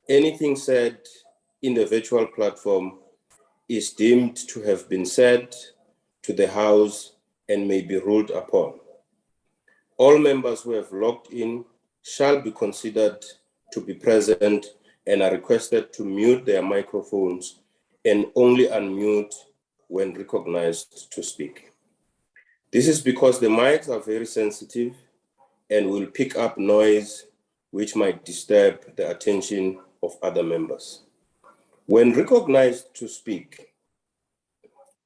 anything said in the virtual platform is deemed to have been said to the House and may be ruled upon. All members who have logged in shall be considered to be present and are requested to mute their microphones and only unmute when recognized to speak. This is because the mics are very sensitive and will pick up noise which might disturb the attention of other members. When recognized to speak,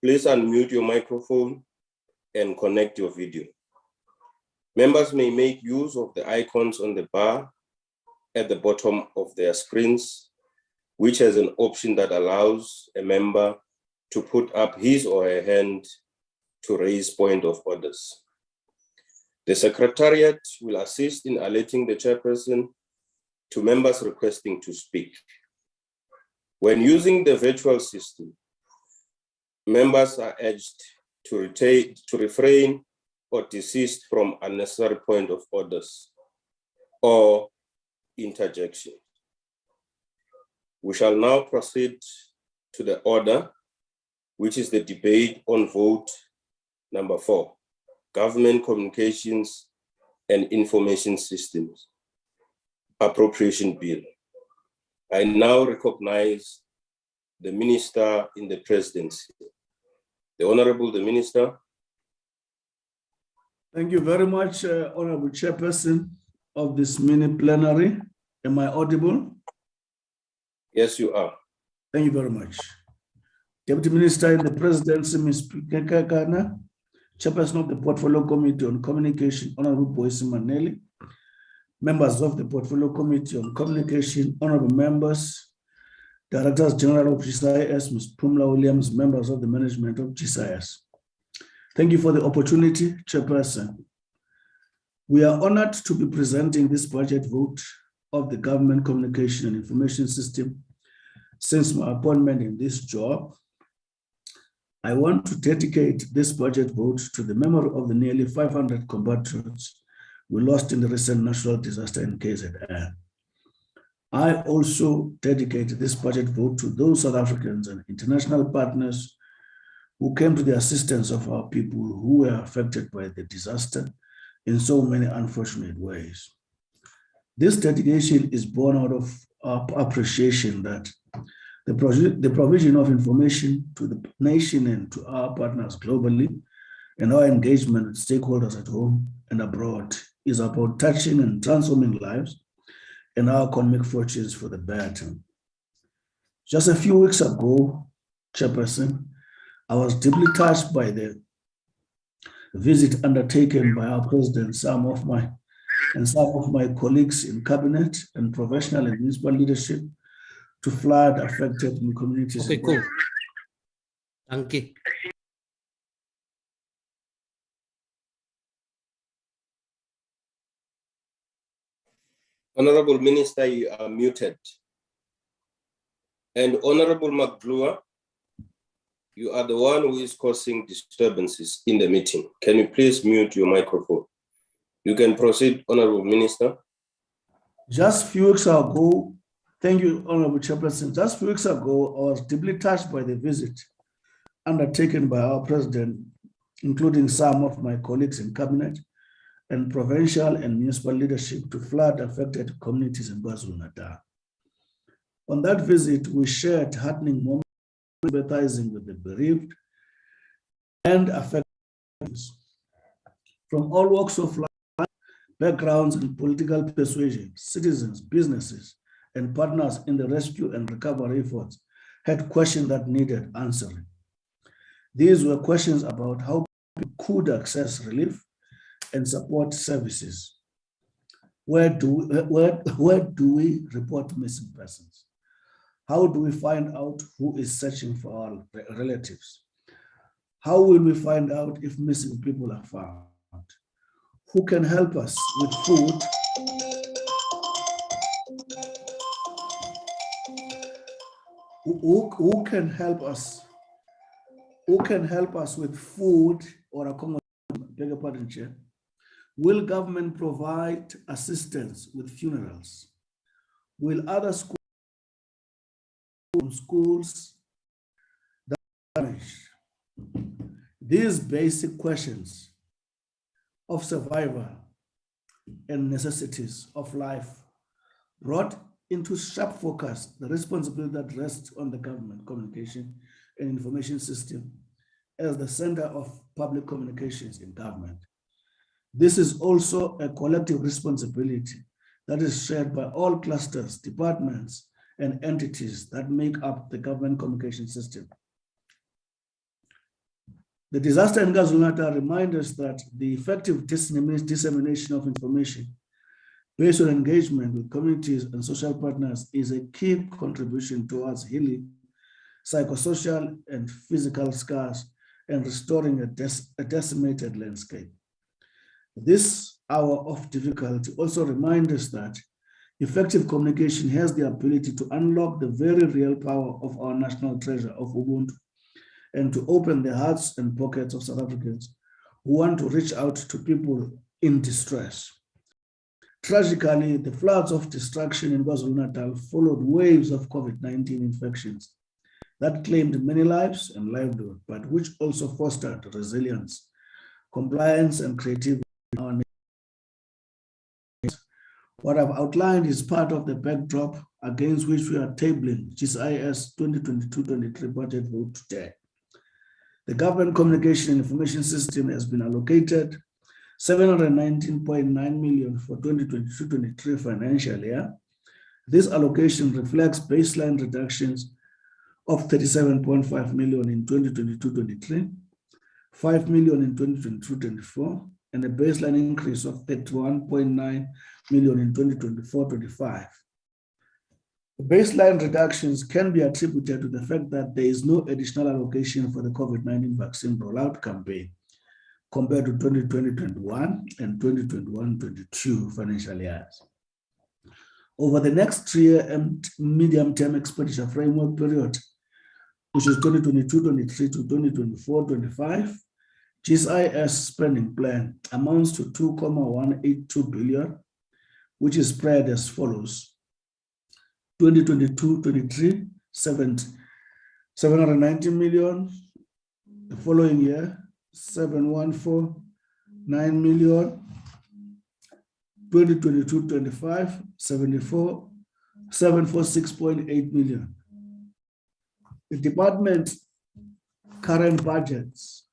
please unmute your microphone and connect your video. Members may make use of the icons on the bar at the bottom of their screens, which has an option that allows a member to put up his or her hand to raise point of orders. The Secretariat will assist in alerting the chairperson to members requesting to speak. When using the virtual system, members are urged to refrain or desist from unnecessary point of orders or interjection. We shall now proceed to the order, which is the debate on vote number 4, Government Communications and Information Systems, Appropriation Bill. I now recognize the Minister in the Presidency. The Honorable Minister. Thank you very much, Honorable Chairperson of this mini plenary. Am I audible? Yes, you are. Thank you very much. Deputy Minister in the Presidency, Ms. Kekana, Chairperson of the Portfolio Committee on Communication, Honorable Boyce Maneli, members of the Portfolio Committee on Communication, honorable members, Directors General of GCIS, Ms. Pumla Williams, members of the management of GCIS. Thank you for the opportunity, Chairperson. We are honored to be presenting this budget vote of the Government Communication and Information System since my appointment in this job. I want to dedicate this budget vote to the memory of the nearly 500 compatriots we lost in the recent natural disaster in KZN. I also dedicate this budget vote to those South Africans and international partners who came to the assistance of our people who were affected by the disaster in so many unfortunate ways. This dedication is born out of our appreciation that the provision of information to the nation and to our partners globally and our engagement with stakeholders at home and abroad is about touching and transforming lives and our economic fortunes for the better. Just a few weeks ago, Chairperson, I was deeply touched by the visit undertaken by our president, and some of my colleagues in cabinet and professional and municipal leadership to flood affected communities. Okay, cool. Thank you. Honorable Minister, you are muted. And Honorable Magdlua, you are the one who is causing disturbances in the meeting. Can you please mute your microphone? You can proceed, Honorable Minister. Just a few weeks ago, thank you, Honorable Chairperson. Just a few weeks ago, I was deeply touched by the visit undertaken by our president, including some of my colleagues in cabinet and provincial and municipal leadership to flood-affected communities in KwaZulu-Natal. On that visit, we shared heartening moments, sympathizing with the bereaved and affected from all walks of life, backgrounds, and political persuasion. Citizens, businesses, and partners in the rescue and recovery efforts had questions that needed answering. These were questions about how people could access relief and support services. Where do we report missing persons? How do we find out who is searching for our relatives? How will we find out if missing people are found? Who can help us with food? Who can help us? Who can help us with food or accommodation? Beg your pardon, Chair. Will government provide assistance with funerals? Will other schools schools that are damaged. These basic questions of survival and necessities of life brought into sharp focus the responsibility that rests on the government communication and information system as the center of public communications in government. This is also a collective responsibility that is shared by all clusters, departments, and entities that make up the government communication system. The disaster in KwaZulu-Natal reminds us that the effective dissemination of information based on engagement with communities and social partners is a key contribution towards healing psychosocial and physical scars and restoring a decimated landscape. This hour of difficulty also reminds us that effective communication has the ability to unlock the very real power of our national treasure of Ubuntu and to open the hearts and pockets of South Africans who want to reach out to people in distress. Tragically, the floods of destruction in KwaZulu-Natal followed waves of COVID-19 infections that claimed many lives and livelihood, but which also fostered resilience, compliance, and creativity in our nation. What I've outlined is part of the backdrop against which we are tabling GCIS 2022-23 budget vote today. The Government Communication and Information System has been allocated 719.9 million for 2022-23 financial year. This allocation reflects baseline reductions of 37.5 million in 2022-23, 5 million in 2022-24, and a baseline increase of 31.9 million in 2024-25. The baseline reductions can be attributed to the fact that there is no additional allocation for the COVID-19 vaccine rollout campaign compared to 2020-21 and 2021-22 financial years. Over the next 3-year and medium-term expenditure framework period, which is 2022-23 to 2024-25, GCIS spending plan amounts to 2.182 billion, which is spread as follows. 2022-23, 790 million. The following year, 714.9 million. 2022-25, 746.8 million. The department current budgets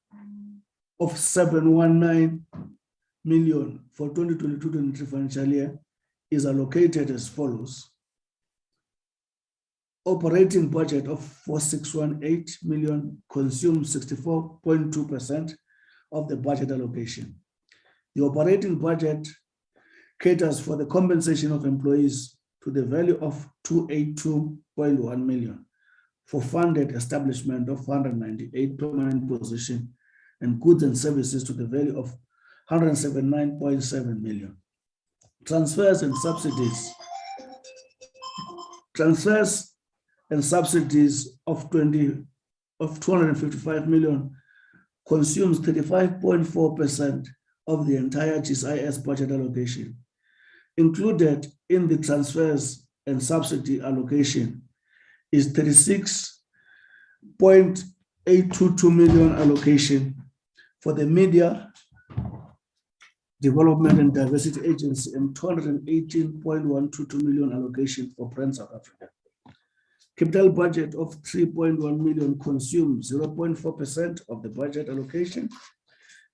of 719 million for 2022-23 financial year is allocated as follows. Operating budget of 4618 million consumes 64.2% of the budget allocation. The operating budget caters for the compensation of employees to the value of 282.1 million for funded establishment of 198 permanent positions and goods and services to the value of 179.7 million. Transfers and subsidies of 255 million consumes 35.4% of the entire GCIS budget allocation. Included in the transfers and subsidy allocation is 36.822 million allocation for the Media Development and Diversity Agency and 218.122 million allocation for Brand South Africa. Capital budget of 3.1 million consumes 0.4% of the budget allocation.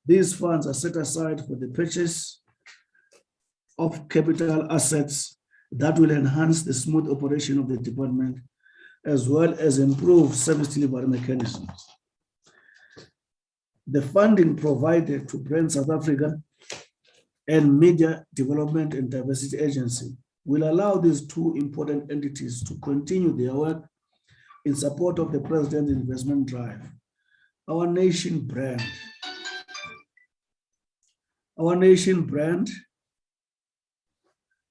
These funds are set aside for the purchase of capital assets that will enhance the smooth operation of the department, as well as improve service delivery mechanisms. The funding provided to Brand South Africa and Media Development and Diversity Agency will allow these two important entities to continue their work in support of the President's investment drive, our nation brand,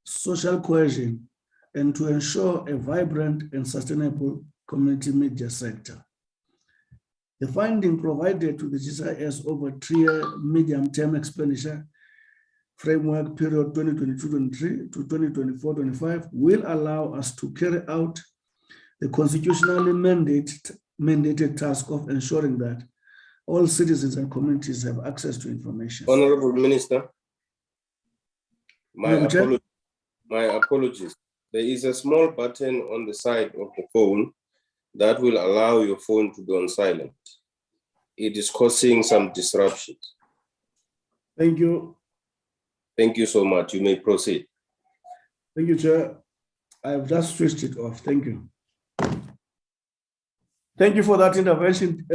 social cohesion, and to ensure a vibrant and sustainable community media sector. The funding provided to the GCIS over 3-year medium-term expenditure framework period 2022-23 to 2024-25 will allow us to carry out the constitutionally mandated task of ensuring that all citizens and communities have access to information. Honorable Minister, Honorable Chair? my apologies. There is a small button on the side of the phone that will allow your phone to be on silent. It is causing some disruptions. Thank you. Thank you so much. You may proceed. Thank you, Chair. I have just switched it off. Thank you. Thank you for that intervention,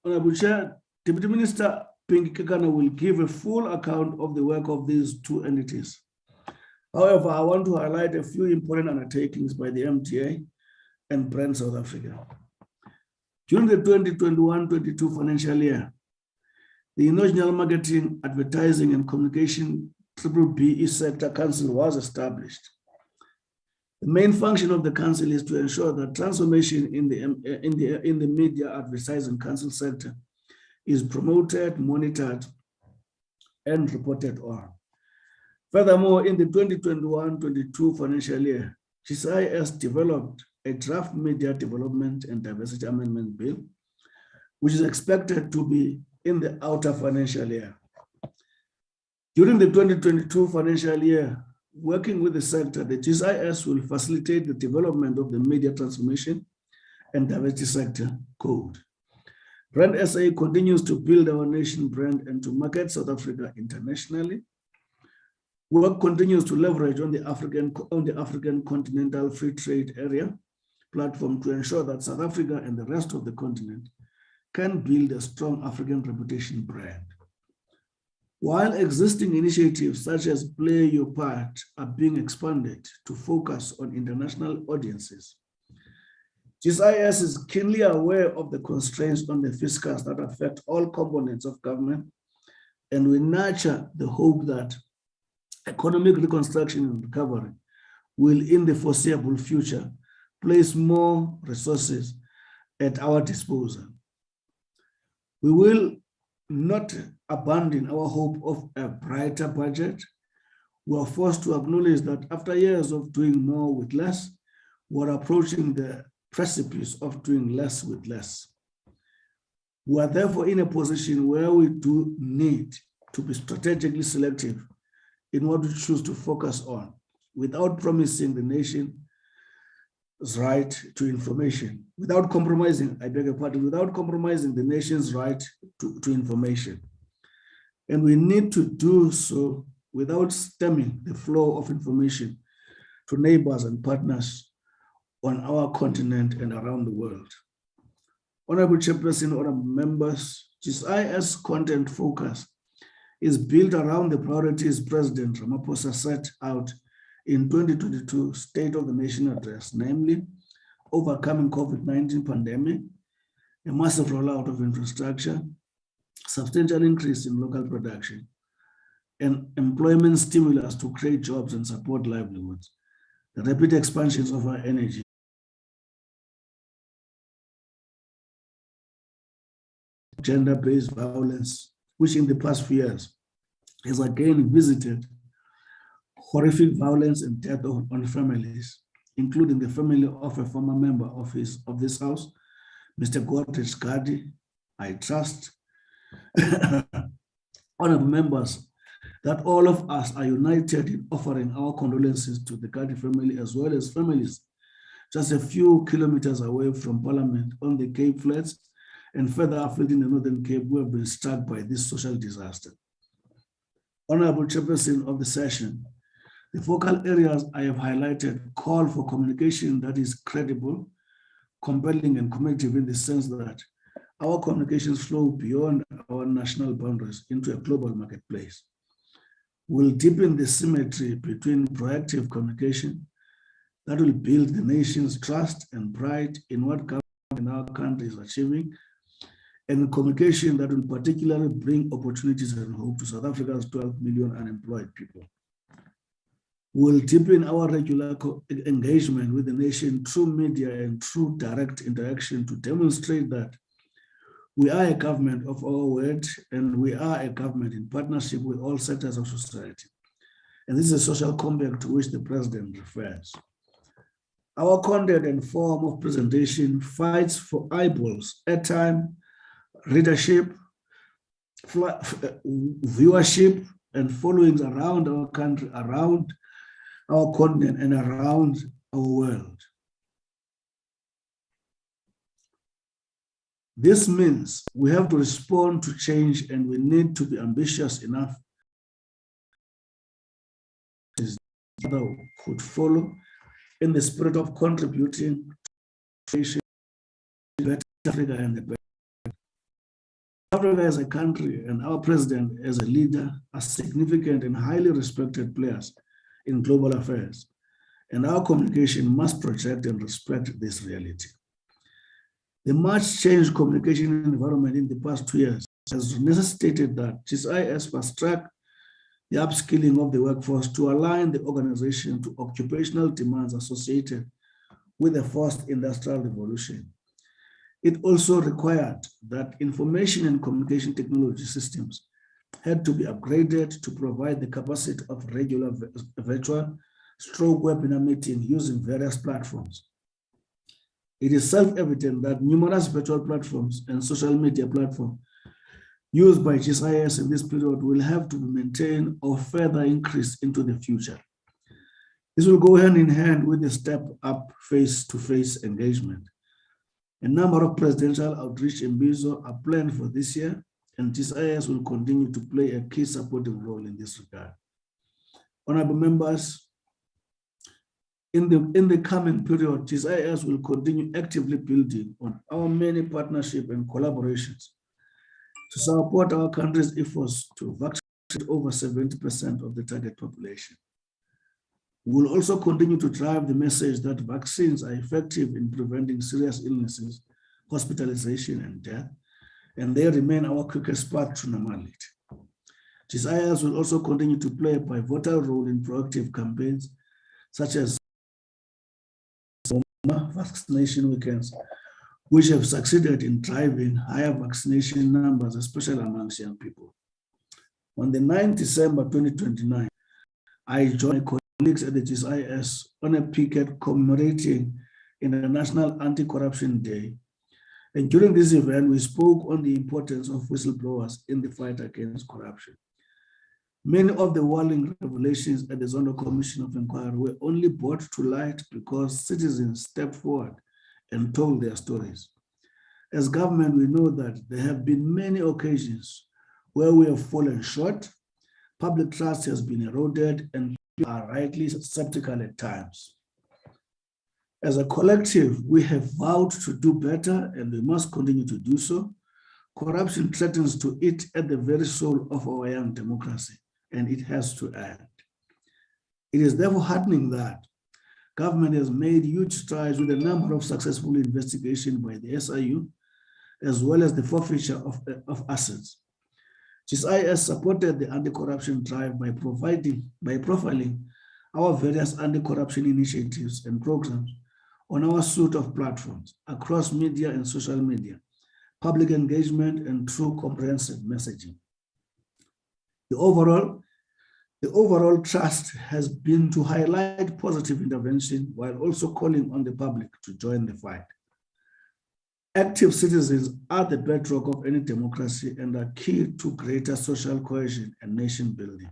Honorable Chair. Deputy Minister Pinky Kekana will give a full account of the work of these two entities. However, I want to highlight a few important undertakings by the MTA and Brand South Africa. During the 2021-22 financial year, the National Marketing, Advertising and Communication BBE Sector Council was established. The main function of the council is to ensure that transformation in the media advertising council sector is promoted, monitored, and reported on. Furthermore, in the 2021-22 financial year, GCIS developed a draft media development and diversity amendment bill, which is expected to be in the outer financial year. During the 2022 financial year, working with the sector, the GCIS will facilitate the development of the media transformation and diversity sector code. Brand SA continues to build our nation brand and to market South Africa internationally. Work continues to leverage on the African Continental Free Trade Area platform to ensure that South Africa and the rest of the continent can build a strong African reputation brand. While existing initiatives such as Play Your Part are being expanded to focus on international audiences, GCIS is keenly aware of the constraints on the fiscus that affect all components of government, and we nurture the hope that economic reconstruction and recovery will, in the foreseeable future, place more resources at our disposal. We will not abandon our hope of a brighter budget. We are forced to acknowledge that after years of doing more with less, we're approaching the precipice of doing less with less. We are therefore in a position where we do need to be strategically selective in what we choose to focus on, without promising the nation's right to information, without compromising, I beg your pardon, without compromising the nation's right to information. And we need to do so without stemming the flow of information to neighbors and partners on our continent and around the world. Honorable Chairperson, honorable members, GCIS content focus is built around the priorities President Ramaphosa set out in 2022 State of the Nation address, namely overcoming COVID-19 pandemic, a massive rollout of infrastructure, substantial increase in local production, and employment stimulus to create jobs and support livelihoods, the rapid expansions of our energy, gender-based violence, which in the past few years has again visited horrific violence and death on families, including the family of a former member of this house, Mr. Godrich Gadi. I trust, honorable members, that all of us are united in offering our condolences to the Gadi family, as well as families just a few kilometers away from Parliament on the Cape Flats and further afield in the Northern Cape, who have been struck by this social disaster. Honorable Chairperson of the session, the focal areas I have highlighted call for communication that is credible, compelling, and connective in the sense that our communications flow beyond our national boundaries into a global marketplace. We'll deepen the symmetry between proactive communication that will build the nation's trust and pride in what government in our country is achieving, and communication that will particularly bring opportunities and hope to South Africa's 12 million unemployed people. We'll deepen our regular engagement with the nation through media and through direct interaction to demonstrate that we are a government of our word, and we are a government in partnership with all sectors of society. And this is a social compact to which the president refers. Our content and form of presentation fights for eyeballs, airtime, readership, viewership, and followings around our country, around our continent, and around our world. This means we have to respond to change, and we need to be ambitious enough that could follow in the spirit of contributing to better Africa and the better. Africa as a country and our president as a leader are significant and highly respected players in global affairs, and our communication must project and respect this reality. The much changed communication environment in the past 2 years has necessitated that GCIS must track the upskilling of the workforce to align the organization to occupational demands associated with the fourth industrial revolution. It also required that information and communication technology systems had to be upgraded to provide the capacity of regular virtual stroke webinar meeting using various platforms. It is self-evident that numerous virtual platforms and social media platforms used by GCIS in this period will have to be maintained or further increase into the future. This will go hand in hand with the step up face-to-face engagement. A number of presidential outreach in Mbizo are planned for this year, and GCIS will continue to play a key supporting role in this regard. Honorable members, in the coming period, GCIS will continue actively building on our many partnerships and collaborations to support our country's efforts to vaccinate over 70% of the target population. We will also continue to drive the message that vaccines are effective in preventing serious illnesses, hospitalization, and death, and they remain our quickest path to normality. GCIS will also continue to play a pivotal role in proactive campaigns such as vaccination weekends, which have succeeded in driving higher vaccination numbers, especially amongst young people. On the 9th December 2029, I joined colleagues at the GCIS on a picket commemorating International Anti-Corruption Day. And during this event, we spoke on the importance of whistleblowers in the fight against corruption. Many of the warning revelations at the Zondo Commission of Inquiry were only brought to light because citizens stepped forward and told their stories. As government, we know that there have been many occasions where we have fallen short, public trust has been eroded, and people are rightly skeptical at times. As a collective, we have vowed to do better, and we must continue to do so. Corruption threatens to eat at the very soul of our young democracy, and it has to end. It is therefore heartening that government has made huge strides with a number of successful investigations by the SIU, as well as the forfeiture of assets. GCIS supported the anti-corruption drive by profiling our various anti-corruption initiatives and programs on our suite of platforms across media and social media, public engagement, and through comprehensive messaging. The overall trust has been to highlight positive intervention while also calling on the public to join the fight. Active citizens are the bedrock of any democracy and are key to greater social cohesion and nation building.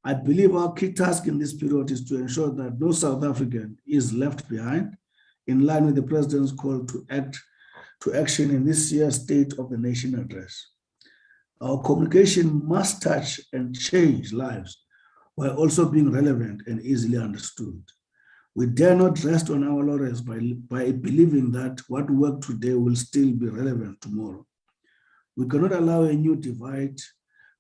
I believe our key task in this period is to ensure that no South African is left behind, in line with the President's call to action in this year's State of the Nation address. Our communication must touch and change lives while also being relevant and easily understood. We dare not rest on our laurels by believing that what worked today will still be relevant tomorrow. We cannot allow a new divide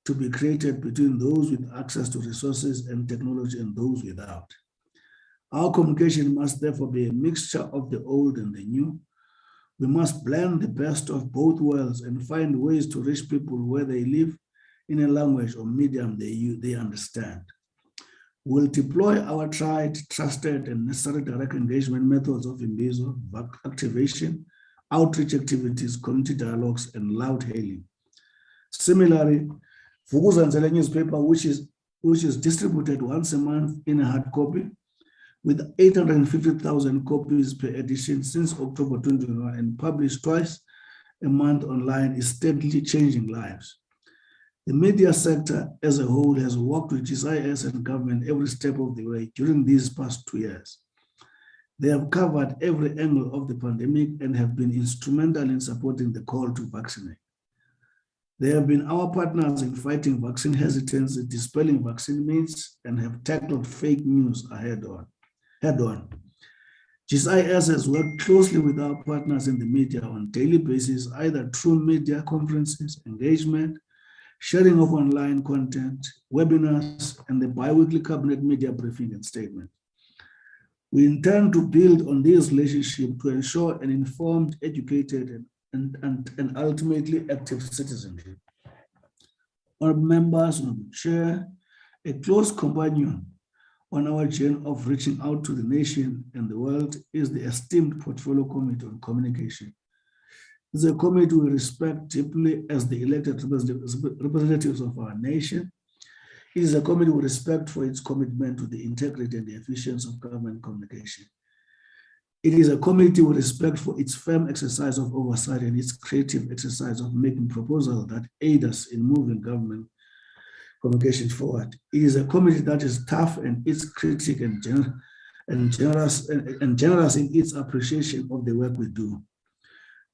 to be created between those with access to resources and technology and those without. Our communication must therefore be a mixture of the old and the new. We must blend the best of both worlds and find ways to reach people where they live in a language or medium they understand. We'll deploy our tried, trusted, and necessary direct engagement methods of Mbizo, activation, outreach activities, community dialogues, and loud hailing. Similarly, Vukuzenzele newspaper, which is distributed once a month in a hard copy, with 850,000 copies per edition since October 2021 and published twice a month online, is steadily changing lives. The media sector as a whole has worked with GCIS and government every step of the way during these past 2 years. They have covered every angle of the pandemic and have been instrumental in supporting the call to vaccinate. They have been our partners in fighting vaccine hesitancy, dispelling vaccine myths, and have tackled fake news head-on. GCIS has worked closely with our partners in the media on a daily basis, either through media conferences, engagement, sharing of online content, webinars, and the bi-weekly cabinet media briefing and statement. We intend to build on this relationship to ensure an informed, educated, and ultimately active citizenship. Honorable members, Honorable Chair, a close companion on our journey of reaching out to the nation and the world is the esteemed Portfolio Committee on Communication. It's a committee we respect deeply as the elected representatives of our nation. It is a committee we respect for its commitment to the integrity and the efficiency of government communication. It is a committee we respect for its firm exercise of oversight and its creative exercise of making proposals that aid us in moving government communication forward. It is a committee that is tough and its critic and generous in its appreciation of the work we do.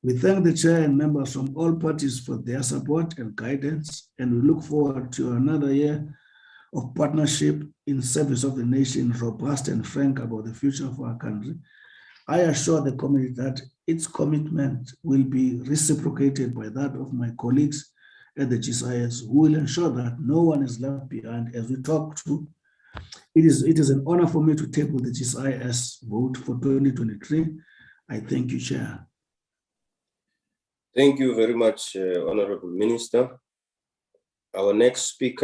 We thank the chair and members from all parties for their support and guidance, and we look forward to another year of partnership in service of the nation, robust and frank about the future of our country. I assure the committee that its commitment will be reciprocated by that of my colleagues at the GCIS, who will ensure that no one is left behind as we talk to. It is an honor for me to table the GCIS vote for 2023. I thank you, Chair. Thank you very much, Honorable Minister. Our next speaker